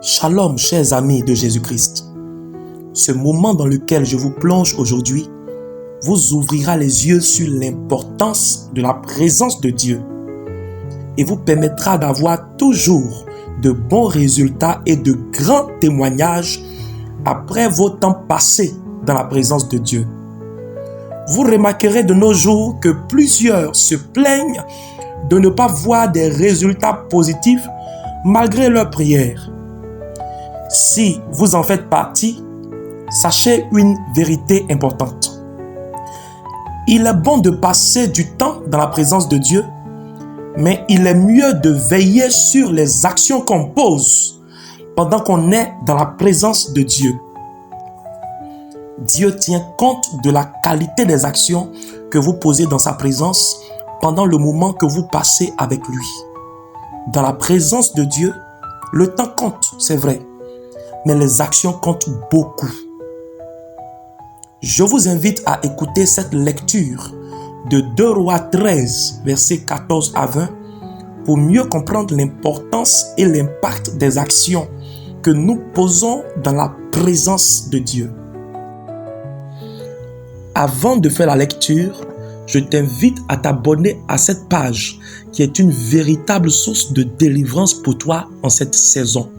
Shalom, chers amis de Jésus-Christ. Ce moment dans lequel je vous plonge aujourd'hui vous ouvrira les yeux sur l'importance de la présence de Dieu et vous permettra d'avoir toujours de bons résultats et de grands témoignages après vos temps passés dans la présence de Dieu. Vous remarquerez de nos jours que plusieurs se plaignent de ne pas voir des résultats positifs malgré leurs prières. Si vous en faites partie, sachez une vérité importante. Il est bon de passer du temps dans la présence de Dieu, mais il est mieux de veiller sur les actions qu'on pose pendant qu'on est dans la présence de Dieu. Dieu tient compte de la qualité des actions que vous posez dans sa présence pendant le moment que vous passez avec lui. Dans la présence de Dieu, le temps compte, c'est vrai, mais les actions comptent beaucoup. Je vous invite à écouter cette lecture de 2 Rois 13, versets 14 à 20, pour mieux comprendre l'importance et l'impact des actions que nous posons dans la présence de Dieu. Avant de faire la lecture, je t'invite à t'abonner à cette page qui est une véritable source de délivrance pour toi en cette saison.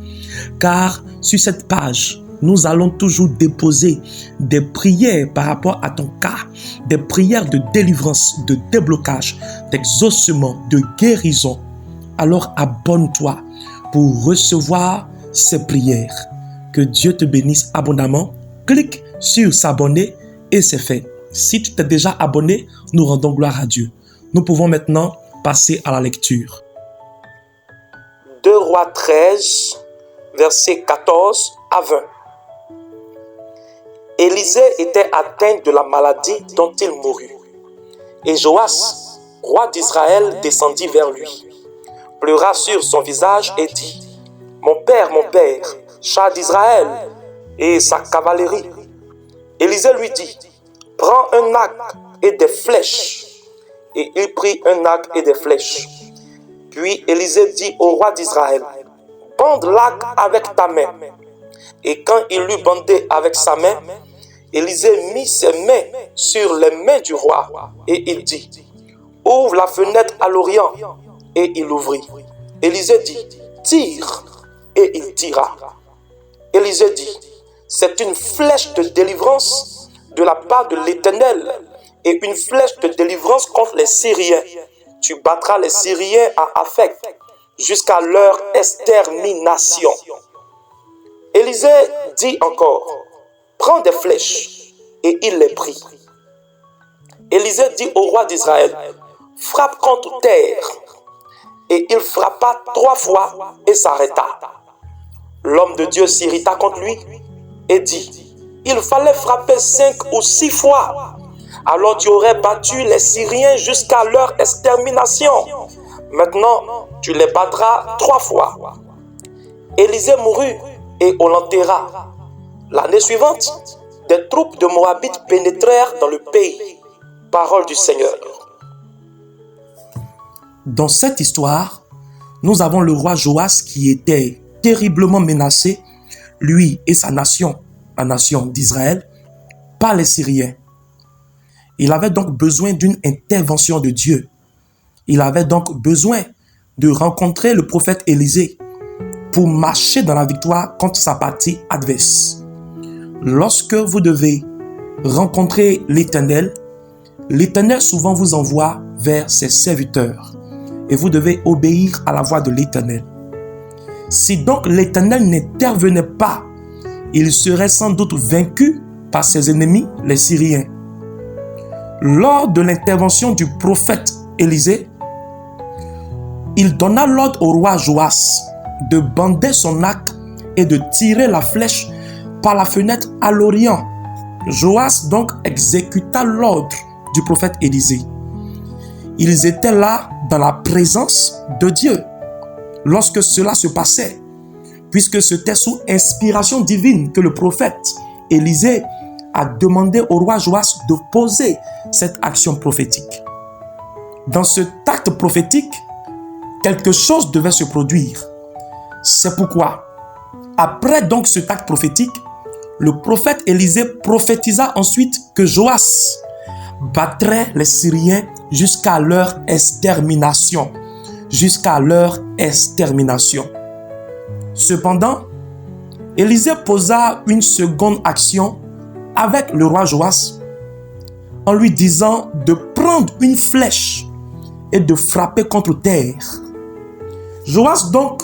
Car sur cette page, nous allons toujours déposer des prières par rapport à ton cas, des prières de délivrance, de déblocage, d'exaucement, de guérison. Alors abonne-toi pour recevoir ces prières. Que Dieu te bénisse abondamment. Clique sur s'abonner et c'est fait. Si tu t'es déjà abonné, nous rendons gloire à Dieu. Nous pouvons maintenant passer à la lecture. 2 Rois 13, versets 14 à 20. Élisée était atteint de la maladie dont il mourut. Et Joas, roi d'Israël, descendit vers lui, pleura sur son visage et dit : mon père, char d'Israël et sa cavalerie. Élisée lui dit : prends un arc et des flèches. Et il prit un arc et des flèches. Puis Élisée dit au roi d'Israël : bande l'arc avec ta main. Et quand il l'eut bandé avec sa main, Élisée mit ses mains sur les mains du roi et il dit : ouvre la fenêtre à l'orient. Et il ouvrit. Élisée dit : tire. Et il tira. Élisée dit : c'est une flèche de délivrance de la part de l'Éternel et une flèche de délivrance contre les Syriens. Tu battras les Syriens à Aphek jusqu'à leur extermination. Élisée dit encore : prends des flèches. Et il les prit. Élisée dit au roi d'Israël : frappe contre terre. Et il frappa 3 fois et s'arrêta. L'homme de Dieu s'irrita contre lui et dit : il fallait frapper 5 ou 6 fois. Alors tu aurais battu les Syriens jusqu'à leur extermination. Maintenant, tu les battras 3 fois. Élisée mourut et on l'enterra. L'année suivante, des troupes de Moabites pénétrèrent dans le pays. Parole du Seigneur. Dans cette histoire, nous avons le roi Joas qui était terriblement menacé, lui et sa nation, la nation d'Israël, par les Syriens. Il avait donc besoin d'une intervention de Dieu. Il avait donc besoin de rencontrer le prophète Élisée pour marcher dans la victoire contre sa partie adverse. Lorsque vous devez rencontrer l'Éternel, l'Éternel souvent vous envoie vers ses serviteurs et vous devez obéir à la voix de l'Éternel. Si donc l'Éternel n'intervenait pas, il serait sans doute vaincu par ses ennemis, les Syriens. Lors de l'intervention du prophète Élisée, il donna l'ordre au roi Joas de bander son arc et de tirer la flèche par la fenêtre à l'orient. Joas donc exécuta l'ordre du prophète Élisée. Ils étaient là dans la présence de Dieu lorsque cela se passait, puisque c'était sous inspiration divine que le prophète Élisée a demandé au roi Joas de poser cette action prophétique. Dans cet acte prophétique, quelque chose devait se produire. C'est pourquoi Après donc cet acte prophétique, le prophète Élisée prophétisa ensuite que Joas battrait les Syriens jusqu'à leur extermination. Jusqu'à leur extermination. Cependant, Élisée posa une seconde action avec le roi Joas en lui disant de prendre une flèche et de frapper contre terre. Joas donc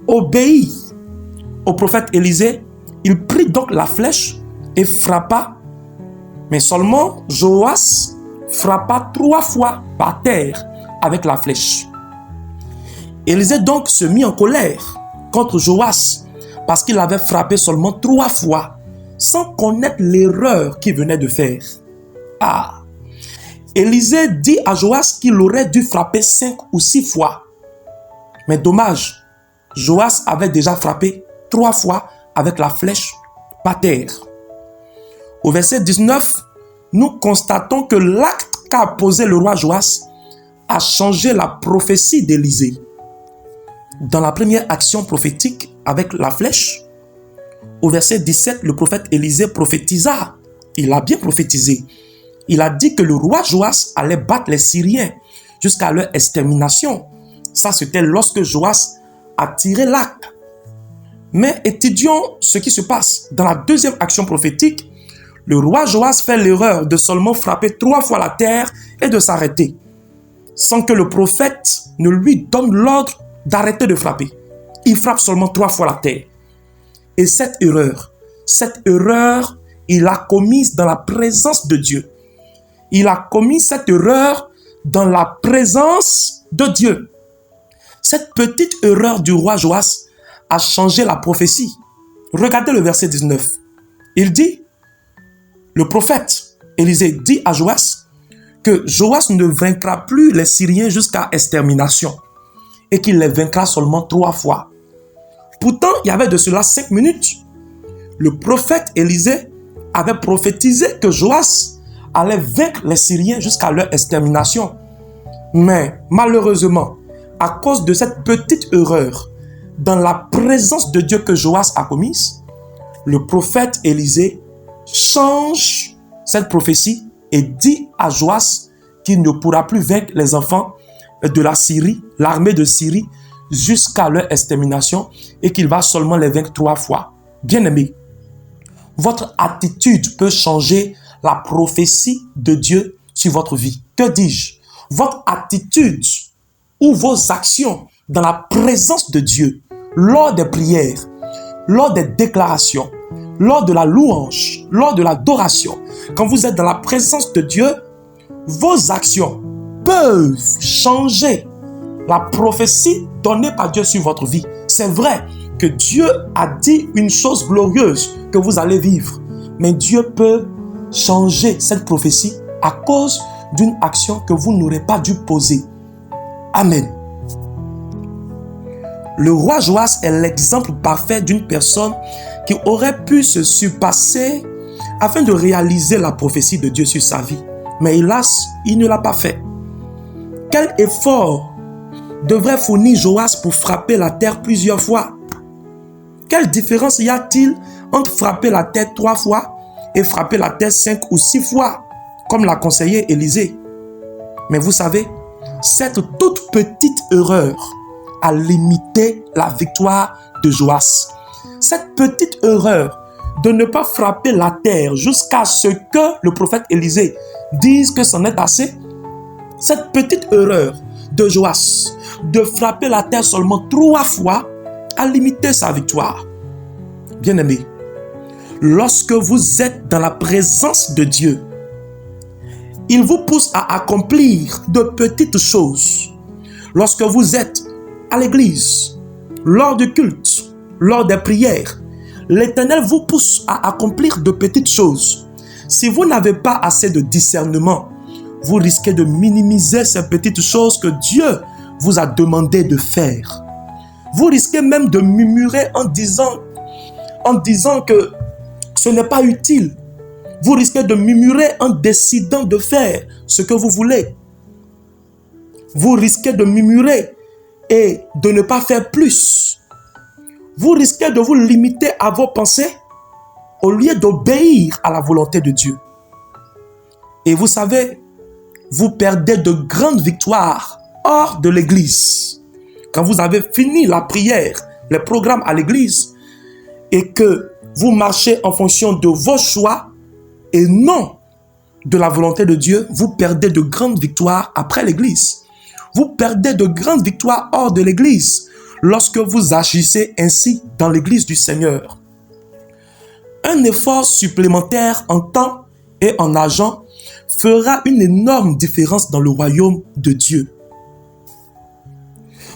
obéit au prophète Élisée. Il prit donc la flèche et frappa, mais seulement Joas frappa 3 fois par terre avec la flèche. Élisée donc se mit en colère contre Joas parce qu'il avait frappé seulement 3 fois sans connaître l'erreur qu'il venait de faire. Élisée dit à Joas qu'il aurait dû frapper 5 ou 6 fois. Mais dommage, Joas avait déjà frappé 3 fois avec la flèche par terre. Au verset 19, nous constatons que l'acte qu'a posé le roi Joas a changé la prophétie d'Élisée. Dans la première action prophétique avec la flèche, au verset 17, le prophète Élisée prophétisa. Il a bien prophétisé. Il a dit que le roi Joas allait battre les Syriens jusqu'à leur extermination. Ça, c'était lorsque Joas a tiré l'arc. Mais étudions ce qui se passe. Dans la deuxième action prophétique, le roi Joas fait l'erreur de seulement frapper 3 fois la terre et de s'arrêter, sans que le prophète ne lui donne l'ordre d'arrêter de frapper. Il frappe seulement 3 fois la terre. Et cette erreur, il l'a commise dans la présence de Dieu. Il a commis cette erreur dans la présence de Dieu. Cette petite erreur du roi Joas a changé la prophétie. Regardez le verset 19. Il dit, le prophète Élisée dit à Joas que Joas ne vaincra plus les Syriens jusqu'à extermination et qu'il les vaincra seulement 3 fois. Pourtant, il y avait de cela 5 minutes. Le prophète Élisée avait prophétisé que Joas allait vaincre les Syriens jusqu'à leur extermination. Mais malheureusement, à cause de cette petite erreur dans la présence de Dieu que Joas a commise, le prophète Élisée change cette prophétie et dit à Joas qu'il ne pourra plus vaincre les enfants de la Syrie, l'armée de Syrie, jusqu'à leur extermination et qu'il va seulement les vaincre 3 fois. Bien-aimés, votre attitude peut changer la prophétie de Dieu sur votre vie. Que dis-je? Votre attitude ou vos actions dans la présence de Dieu, lors des prières, lors des déclarations, lors de la louange, lors de l'adoration, quand vous êtes dans la présence de Dieu, vos actions peuvent changer la prophétie donnée par Dieu sur votre vie. C'est vrai que Dieu a dit une chose glorieuse que vous allez vivre, mais Dieu peut changer cette prophétie à cause d'une action que vous n'aurez pas dû poser. Amen. Le roi Joas est l'exemple parfait d'une personne qui aurait pu se surpasser afin de réaliser la prophétie de Dieu sur sa vie. Mais hélas, il ne l'a pas fait. Quel effort devrait fournir Joas pour frapper la terre plusieurs fois? Quelle différence y a-t-il entre frapper la terre 3 fois et frapper la terre 5 ou 6 fois, comme l'a conseillé Élisée? Mais vous savez, cette toute petite erreur a limité la victoire de Joas. Cette petite erreur de ne pas frapper la terre jusqu'à ce que le prophète Élisée dise que c'en est assez, cette petite erreur de Joas de frapper la terre seulement 3 fois a limité sa victoire. Bien-aimés, lorsque vous êtes dans la présence de Dieu, il vous pousse à accomplir de petites choses. Lorsque vous êtes à l'église, lors du culte, lors des prières, l'Éternel vous pousse à accomplir de petites choses. Si vous n'avez pas assez de discernement, vous risquez de minimiser ces petites choses que Dieu vous a demandé de faire. Vous risquez même de murmurer en disant que ce n'est pas utile. Vous risquez de murmurer en décidant de faire ce que vous voulez. Vous risquez de murmurer et de ne pas faire plus. vous risquez de vous limiter à vos pensées au lieu d'obéir à la volonté de Dieu. Et vous savez, vous perdez de grandes victoires hors de l'église. Quand vous avez fini la prière, les programmes à l'église, et que vous marchez en fonction de vos choix et non de la volonté de Dieu, vous perdez de grandes victoires après l'église. Vous perdez de grandes victoires hors de l'église lorsque vous agissez ainsi dans l'église du Seigneur. Un effort supplémentaire en temps et en argent fera une énorme différence dans le royaume de Dieu.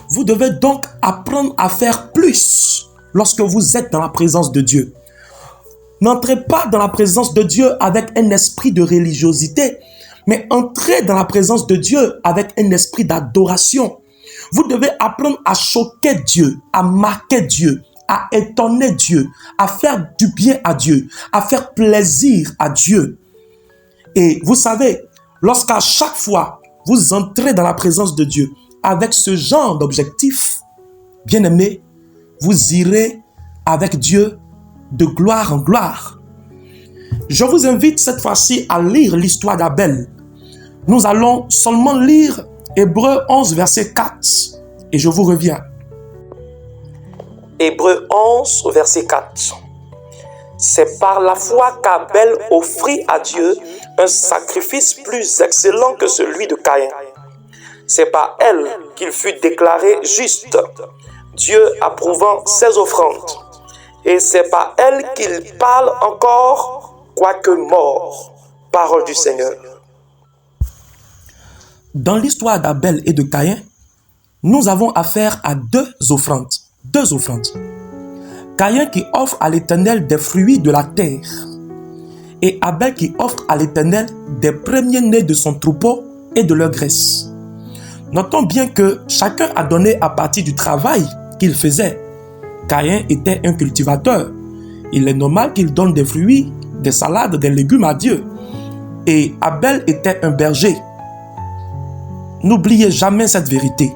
Vous devez donc apprendre à faire plus lorsque vous êtes dans la présence de Dieu. N'entrez pas dans la présence de Dieu avec un esprit de religiosité, mais entrez dans la présence de Dieu avec un esprit d'adoration. Vous devez apprendre à choquer Dieu, à marquer Dieu, à étonner Dieu, à faire du bien à Dieu, à faire plaisir à Dieu. Et vous savez, lorsqu'à chaque fois vous entrez dans la présence de Dieu avec ce genre d'objectif, bien aimé, vous irez avec Dieu de gloire en gloire. Je vous invite cette fois-ci à lire l'histoire d'Abel. Nous allons seulement lire Hébreux 11, verset 4. Et je vous reviens. Hébreux 11, verset 4. C'est par la foi qu'Abel offrit à Dieu un sacrifice plus excellent que celui de Caïn. C'est par elle qu'il fut déclaré juste, Dieu approuvant ses offrandes. Et c'est par elle qu'il parle encore, quoique mort. Parole du Seigneur. Dans l'histoire d'Abel et de Caïn, nous avons affaire à deux offrandes. Caïn qui offre à l'Éternel des fruits de la terre et Abel qui offre à l'Éternel des premiers-nés de son troupeau et de leur graisse. Notons bien que chacun a donné à partir du travail qu'il faisait. Caïn était un cultivateur. Il est normal qu'il donne des fruits, des salades, des légumes à Dieu. Et Abel était un berger. N'oubliez jamais cette vérité.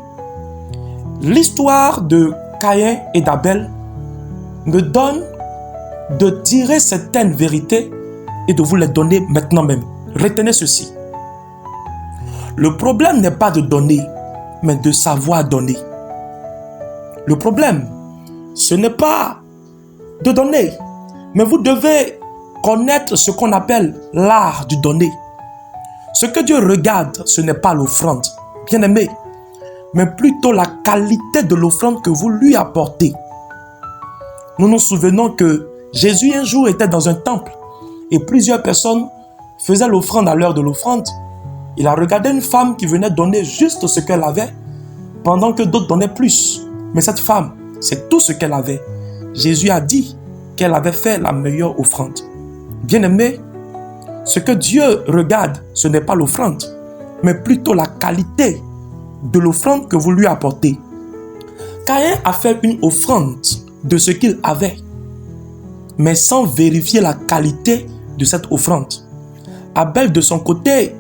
L'histoire de Caïn et d'Abel me donne de tirer certaines vérités et de vous les donner maintenant même. Retenez ceci. Le problème n'est pas de donner, mais de savoir donner. Le problème, ce n'est pas de donner, mais vous devez connaître ce qu'on appelle l'art du donner. Ce que Dieu regarde, ce n'est pas l'offrande, bien aimé, mais plutôt la qualité de l'offrande que vous lui apportez. Nous nous souvenons que Jésus un jour était dans un temple et plusieurs personnes faisaient l'offrande à l'heure de l'offrande. Il a regardé une femme qui venait donner juste ce qu'elle avait, pendant que d'autres donnaient plus. Mais cette femme, c'est tout ce qu'elle avait. Jésus a dit qu'elle avait fait la meilleure offrande. Bien-aimé, ce que Dieu regarde, ce n'est pas l'offrande, mais plutôt la qualité de l'offrande que vous lui apportez. Caïn a fait une offrande de ce qu'il avait, mais sans vérifier la qualité de cette offrande. Abel, de son côté,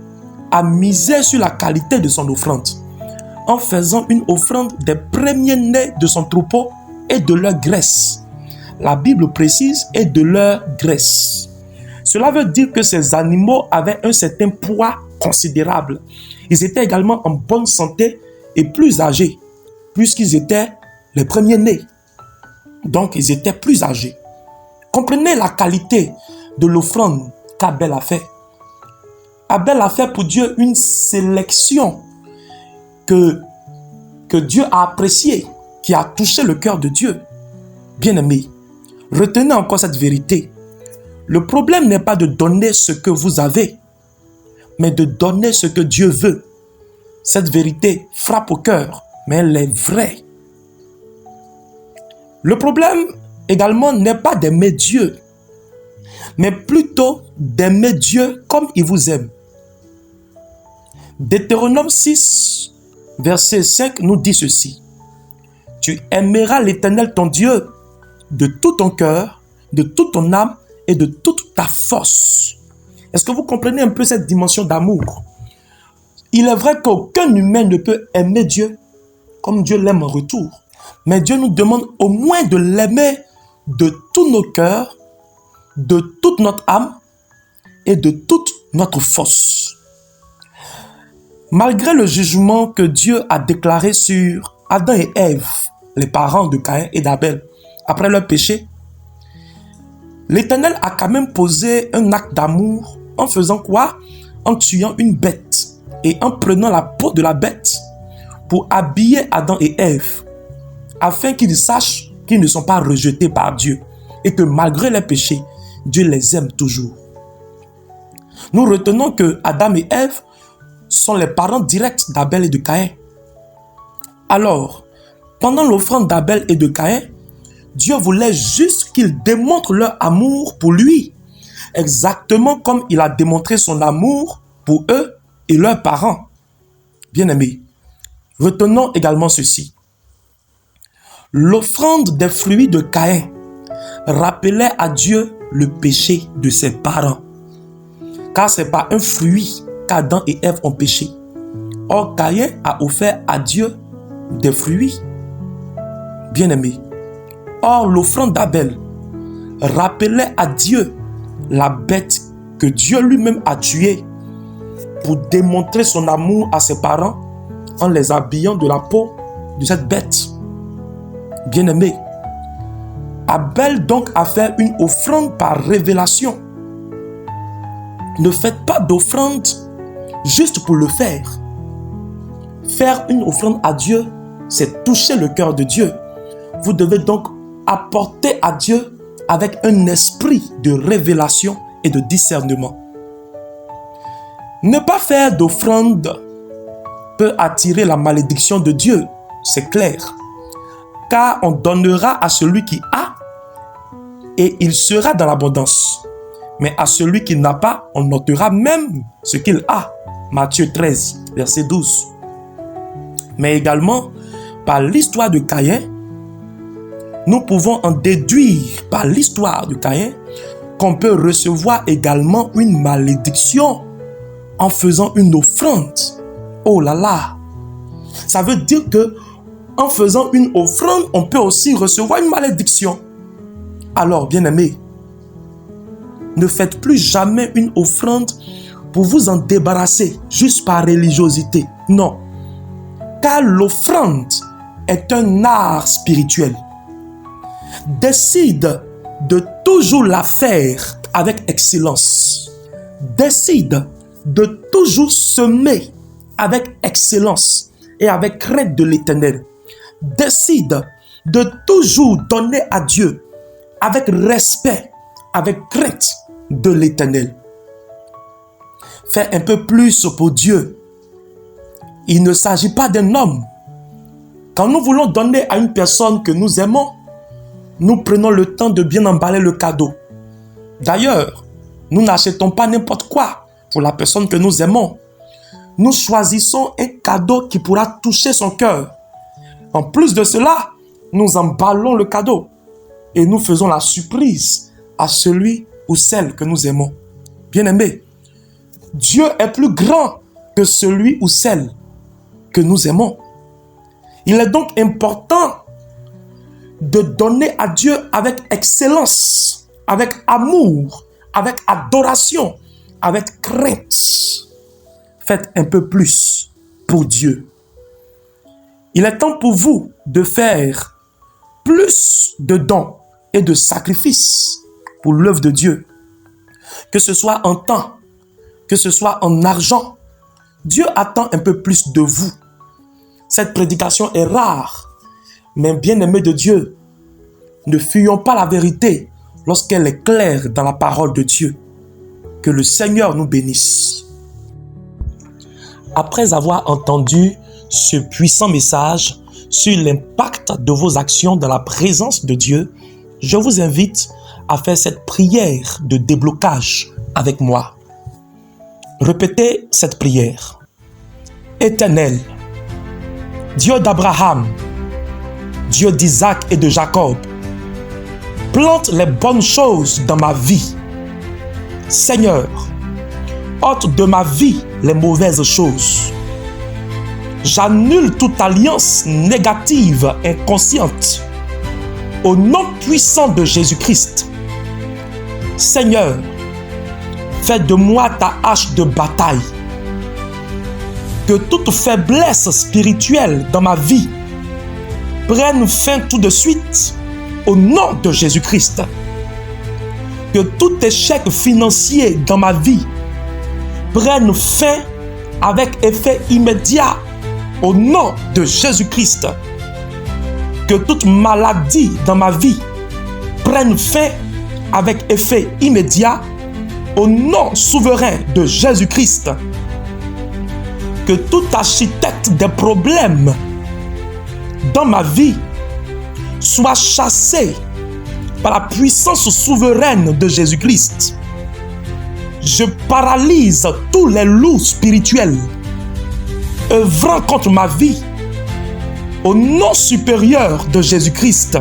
a misé sur la qualité de son offrande, en faisant une offrande des premiers-nés de son troupeau et de leur graisse. La Bible précise et de leur graisse. Cela veut dire que ces animaux avaient un certain poids considérable. Ils étaient également en bonne santé et plus âgés, puisqu'ils étaient les premiers-nés. Donc, ils étaient plus âgés. Comprenez la qualité de l'offrande qu'Abel a fait. Abel a fait pour Dieu une sélection que Dieu a appréciée, qui a touché le cœur de Dieu. Bien-aimés, retenez encore cette vérité. Le problème n'est pas de donner ce que vous avez, mais de donner ce que Dieu veut. Cette vérité frappe au cœur, mais elle est vraie. Le problème également n'est pas d'aimer Dieu, mais plutôt d'aimer Dieu comme il vous aime. Deutéronome 6, verset 5 nous dit ceci. Tu aimeras l'Éternel ton Dieu de tout ton cœur, de toute ton âme et de toute ta force. Est-ce que vous comprenez un peu cette dimension d'amour? Il est vrai qu'aucun humain ne peut aimer Dieu comme Dieu l'aime en retour. Mais Dieu nous demande au moins de l'aimer de tous nos cœurs, de toute notre âme et de toute notre force. Malgré le jugement que Dieu a déclaré sur Adam et Ève, les parents de Caïn et d'Abel, après leur péché, l'Éternel a quand même posé un acte d'amour en faisant quoi? En tuant une bête et en prenant la peau de la bête pour habiller Adam et Ève, afin qu'ils sachent qu'ils ne sont pas rejetés par Dieu et que malgré leurs péchés, Dieu les aime toujours. Nous retenons que Adam et Ève sont les parents directs d'Abel et de Caïn. Alors, pendant l'offrande d'Abel et de Caïn, Dieu voulait juste qu'ils démontrent leur amour pour lui, exactement comme il a démontré son amour pour eux et leurs parents. Bien-aimés, retenons également ceci. L'offrande des fruits de Caïn rappelait à Dieu le péché de ses parents. Car c'est par un fruit qu'Adam et Ève ont péché. Or, Caïn a offert à Dieu des fruits. Bien-aimés. Or, l'offrande d'Abel rappelait à Dieu la bête que Dieu lui-même a tuée pour démontrer son amour à ses parents en les habillant de la peau de cette bête. Bien-aimés, Abel donc a fait une offrande par révélation. Ne faites pas d'offrande juste pour le faire. Faire une offrande à Dieu, c'est toucher le cœur de Dieu. Vous devez donc apporter à Dieu avec un esprit de révélation et de discernement. Ne pas faire d'offrande peut attirer la malédiction de Dieu, c'est clair. Car on donnera à celui qui a et il sera dans l'abondance. Mais à celui qui n'a pas, on notera même ce qu'il a. Matthieu 13, verset 12. Mais également, par l'histoire de Caïn, nous pouvons en déduire par l'histoire de Caïn qu'on peut recevoir également une malédiction en faisant une offrande. Oh là là! Ça veut dire que en faisant une offrande, on peut aussi recevoir une malédiction. Alors, bien-aimés, ne faites plus jamais une offrande pour vous en débarrasser juste par religiosité. Non. Car l'offrande est un art spirituel. Décide de toujours la faire avec excellence. Décide de toujours semer avec excellence et avec crainte de l'Éternel. Décide de toujours donner à Dieu avec respect, avec crainte de l'Éternel. Fais un peu plus pour Dieu. Il ne s'agit pas d'un homme. Quand nous voulons donner à une personne que nous aimons, nous prenons le temps de bien emballer le cadeau. D'ailleurs, nous n'achetons pas n'importe quoi pour la personne que nous aimons. Nous choisissons un cadeau qui pourra toucher son cœur. En plus de cela, nous emballons le cadeau et nous faisons la surprise à celui ou celle que nous aimons. Bien-aimés, Dieu est plus grand que celui ou celle que nous aimons. Il est donc important de donner à Dieu avec excellence, avec amour, avec adoration, avec crainte. Faites un peu plus pour Dieu. Il est temps pour vous de faire plus de dons et de sacrifices pour l'œuvre de Dieu. Que ce soit en temps, que ce soit en argent, Dieu attend un peu plus de vous. Cette prédication est rare, mais bien-aimés de Dieu, ne fuyons pas la vérité lorsqu'elle est claire dans la parole de Dieu. Que le Seigneur nous bénisse. Après avoir entendu ce puissant message sur l'impact de vos actions dans la présence de Dieu, je vous invite à faire cette prière de déblocage avec moi. Répétez cette prière. Éternel, Dieu d'Abraham, Dieu d'Isaac et de Jacob, plante les bonnes choses dans ma vie. Seigneur, ôte de ma vie les mauvaises choses. J'annule toute alliance négative inconsciente au nom puissant de Jésus-Christ. Seigneur, fais de moi ta hache de bataille. Que toute faiblesse spirituelle dans ma vie prenne fin tout de suite au nom de Jésus-Christ. Que tout échec financier dans ma vie prenne fin avec effet immédiat au nom de Jésus-Christ. Que toute maladie dans ma vie prenne fin avec effet immédiat au nom souverain de Jésus-Christ. Que tout architecte des problèmes dans ma vie soit chassé par la puissance souveraine de Jésus-Christ. Je paralyse tous les loups spirituels œuvrant contre ma vie au nom supérieur de Jésus-Christ.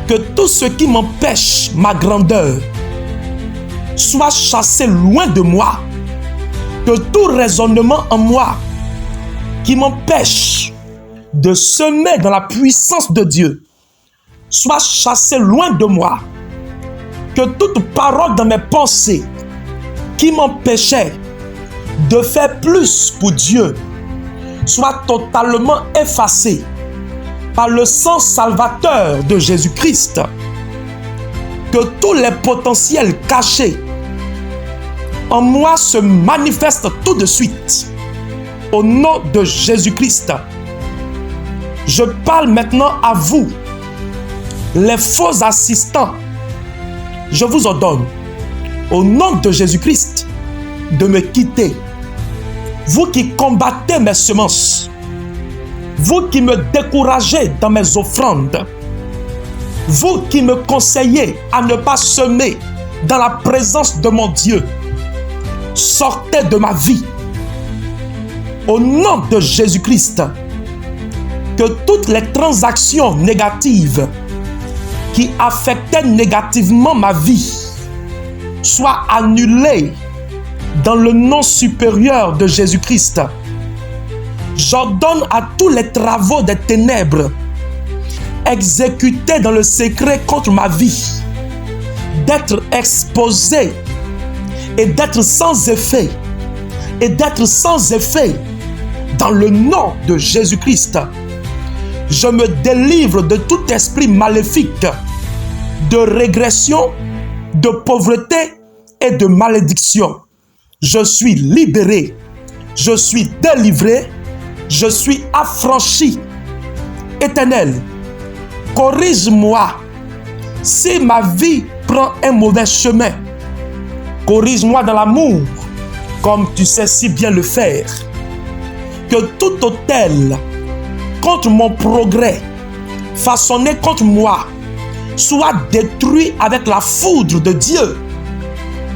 Que tout ce qui m'empêche ma grandeur soit chassé loin de moi. Que tout raisonnement en moi qui m'empêche de semer dans la puissance de Dieu soit chassé loin de moi. Que toute parole dans mes pensées qui m'empêchait de faire plus pour Dieu soit totalement effacée par le sang salvateur de Jésus-Christ. Que tous les potentiels cachés en moi se manifestent tout de suite au nom de Jésus-Christ. Je parle maintenant à vous, les faux assistants. Je vous ordonne, au nom de Jésus-Christ, de me quitter. Vous qui combattez mes semences, vous qui me découragez dans mes offrandes, vous qui me conseillez à ne pas semer dans la présence de mon Dieu, sortez de ma vie. Au nom de Jésus-Christ, que toutes les transactions négatives qui affectaient négativement ma vie soient annulées dans le nom supérieur de Jésus-Christ. J'ordonne à tous les travaux des ténèbres exécutés dans le secret contre ma vie d'être exposés et d'être sans effet, dans le nom de Jésus-Christ. Je me délivre de tout esprit maléfique, de régression, de pauvreté et de malédiction. Je suis libéré, je suis délivré, je suis affranchi. Éternel, corrige-moi si ma vie prend un mauvais chemin. Corrige-moi dans l'amour, comme tu sais si bien le faire. Que tout autel contre mon progrès, façonné contre moi, soit détruit avec la foudre de Dieu.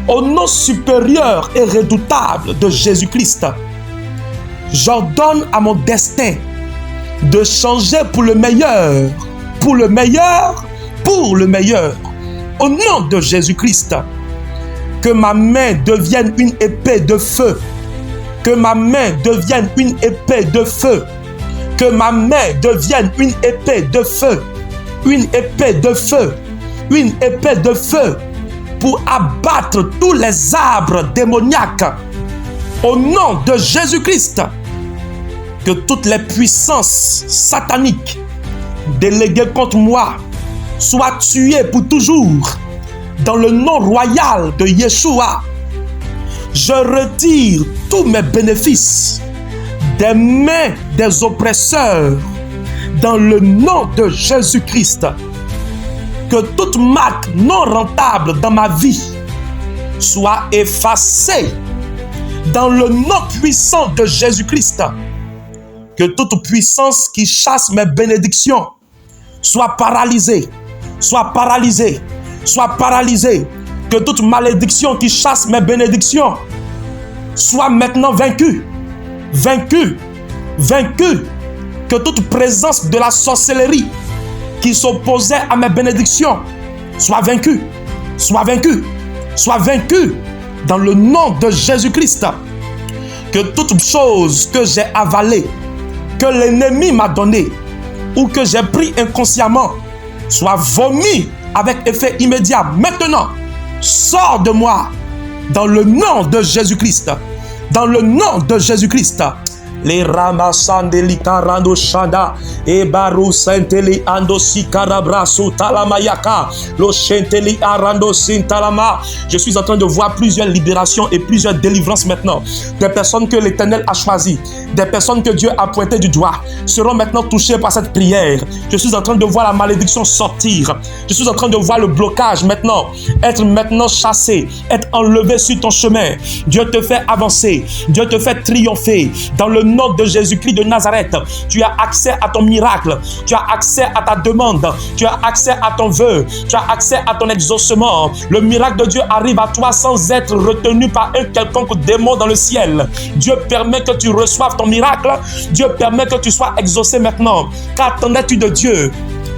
Au nom supérieur et redoutable de Jésus-Christ, j'ordonne à mon destin de changer pour le meilleur, pour le meilleur, pour le meilleur. Au nom de Jésus-Christ, que ma main devienne une épée de feu, que ma main devienne une épée de feu, que ma main devienne une épée de feu, une épée de feu, une épée de feu, pour abattre tous les arbres démoniaques. Au nom de Jésus-Christ, que toutes les puissances sataniques déléguées contre moi soient tuées pour toujours. Dans le nom royal de Yeshua, je retire tous mes bénéfices des mains des oppresseurs. Dans le nom de Jésus-Christ, que toute marque non rentable dans ma vie soit effacée. Dans le nom puissant de Jésus-Christ, que toute puissance qui chasse mes bénédictions soit paralysée, soit paralysée, soit paralysée. Que toute malédiction qui chasse mes bénédictions soit maintenant vaincue, vaincue, vaincue. Que toute présence de la sorcellerie qui s'opposait à mes bénédictions soit vaincue, soit vaincue, soit vaincue. Dans le nom de Jésus-Christ, que toute chose que j'ai avalée, que l'ennemi m'a donnée ou que j'ai pris inconsciemment, soit vomi avec effet immédiat. Maintenant, sors de moi dans le nom de Jésus-Christ. Dans le nom de Jésus-Christ. Les ramasandeli karando shanda e baru senteli ando sikarabra sutalamayaka lo shenteli arando sintalama. Je suis en train de voir plusieurs libérations et plusieurs délivrances maintenant. Des personnes que l'Éternel a choisies, des personnes que Dieu a pointées du doigt seront maintenant touchées par cette prière. Je suis en train de voir la malédiction sortir. Je suis en train de voir le blocage maintenant être maintenant chassé, être enlevé sur ton chemin. Dieu te fait avancer, Dieu te fait triompher dans le nom de Jésus-Christ de Nazareth. Tu as accès à ton miracle, tu as accès à ta demande, tu as accès à ton vœu, tu as accès à ton exaucement. Le miracle de Dieu arrive à toi sans être retenu par un quelconque démon dans le ciel. Dieu permet que tu reçoives ton miracle, Dieu permet que tu sois exaucé maintenant. Qu'attendais-tu de Dieu?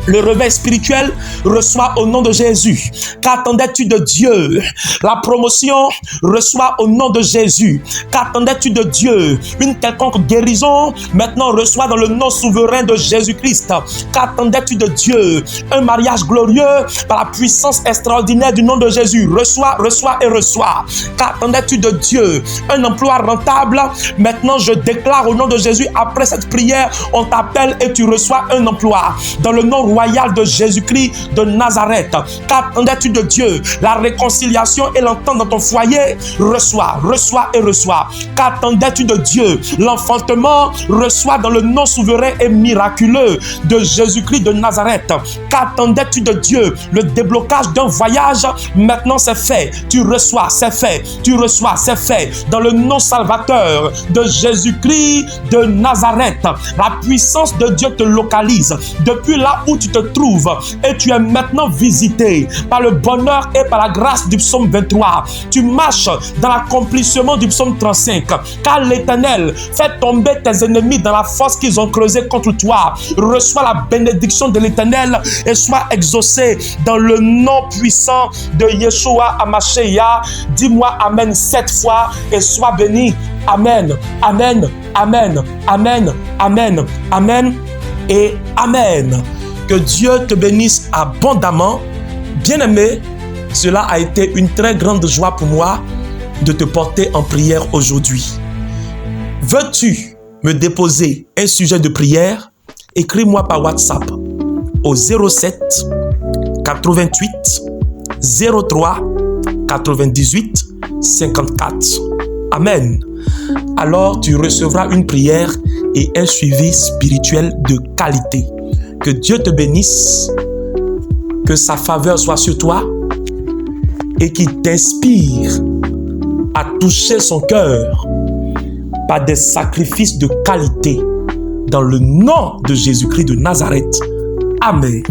Le réveil spirituel reçoit au nom de Jésus. Qu'attendais-tu de Dieu? La promotion reçoit au nom de Jésus. Qu'attendais-tu de Dieu? Une quelconque guérison maintenant reçoit dans le nom souverain de Jésus-Christ. Qu'attendais-tu de Dieu? Un mariage glorieux par la puissance extraordinaire du nom de Jésus. Reçois, reçois et reçois. Qu'attendais-tu de Dieu? Un emploi rentable. Maintenant je déclare au nom de Jésus, après cette prière, on t'appelle et tu reçois un emploi. Dans le nom royal de Jésus-Christ de Nazareth. Qu'attendais-tu de Dieu? La réconciliation et l'entente dans ton foyer. Reçois, reçois et reçois. Qu'attendais-tu de Dieu? L'enfantement. Reçois dans le nom souverain et miraculeux de Jésus-Christ de Nazareth. Qu'attendais-tu de Dieu? Le déblocage d'un voyage. Maintenant c'est fait. Tu reçois, c'est fait. Tu reçois, c'est fait. Dans le nom salvateur de Jésus-Christ de Nazareth. La puissance de Dieu te localise. Depuis là où tu te trouves et tu es maintenant visité par le bonheur et par la grâce du psaume 23. Tu marches dans l'accomplissement du psaume 35. Car l'Éternel fait tomber tes ennemis dans la fosse qu'ils ont creusée contre toi. Reçois la bénédiction de l'Éternel et sois exaucé dans le nom puissant de Yeshua HaMashiach. Dis-moi Amen 7 fois et sois béni. Amen, Amen, Amen, Amen, Amen, Amen et Amen. Que Dieu te bénisse abondamment. Bien-aimé, cela a été une très grande joie pour moi de te porter en prière aujourd'hui. Veux-tu me déposer un sujet de prière? Écris-moi par WhatsApp au 07 88 03 98 54. Amen. Alors tu recevras une prière et un suivi spirituel de qualité. Que Dieu te bénisse, que sa faveur soit sur toi et qu'il t'inspire à toucher son cœur par des sacrifices de qualité dans le nom de Jésus-Christ de Nazareth. Amen.